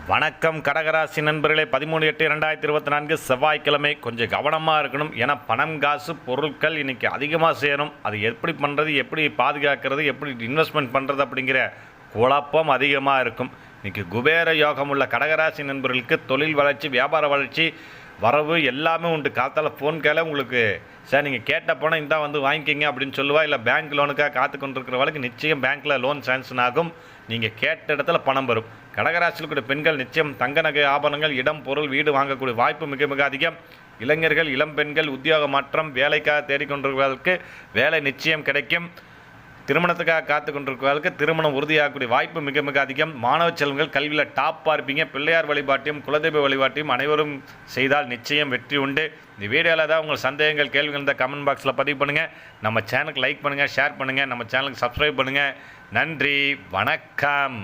வணக்கம் கடகராசி நண்பர்களே. 13/8/2024 செவ்வாய்க்கிழமை. கொஞ்சம் கவனமாக இருக்கணும். ஏன்னா பணம் காசு பொருட்கள் இன்றைக்கி அதிகமாக சேரும். அது எப்படி பண்ணுறது, எப்படி பாதுகாக்கிறது, எப்படி இன்வெஸ்ட்மெண்ட் பண்ணுறது அப்படிங்கிற குழப்பம் அதிகமாக இருக்கும். இன்றைக்கி குபேர யோகம் உள்ள கடகராசி நண்பர்களுக்கு தொழில் வளர்ச்சி, வியாபார வளர்ச்சி, வரவு எல்லாமே உண்டு. காத்தால் ஃபோன் கேள உங்களுக்கு சார் நீங்கள் கேட்ட பணம் இந்த வந்து வாங்கிக்கிங்க அப்படின்னு சொல்லுவா. இல்லை பேங்க் லோனுக்காக காத்து கொண்டிருக்கிறவளுக்கு நிச்சயம் பேங்க்கில் லோன் சாங்ஷன் ஆகும். நீங்கள் கேட்ட இடத்துல பணம் வரும். கடகராசியில் கூடிய பெண்கள் நிச்சயம் தங்க நகை ஆபரணங்கள், இடம், பொருள், வீடு வாங்கக்கூடிய வாய்ப்பு மிக மிக அதிகம். இளைஞர்கள், இளம் பெண்கள் உத்தியோக மாற்றம், வேலைக்காக தேடிக்கொண்டிருக்கிறவர்களுக்கு வேலை நிச்சயம் கிடைக்கும். திருமணத்துக்காக காத்து கொண்டிருக்கிறவர்களுக்கு திருமணம் உறுதியாகக்கூடிய வாய்ப்பு மிக மிக அதிகம். மாணவ செல்வங்கள் கல்வியில் டாப்பாக இருப்பீங்க. பிள்ளையார் வழிபாட்டையும் குலதெய்வ வழிபாட்டையும் அனைவரும் செய்தால் நிச்சயம் வெற்றி உண்டு. இந்த வீடியோவில் தான் உங்கள் சந்தேகங்கள், கேள்விகள் இந்த கமெண்ட் பாக்ஸில் பதிவு பண்ணுங்கள். நம்ம சேனலுக்கு லைக் பண்ணுங்கள், ஷேர் பண்ணுங்கள், நம்ம சேனலுக்கு சப்ஸ்கிரைப் பண்ணுங்கள். நன்றி, வணக்கம்.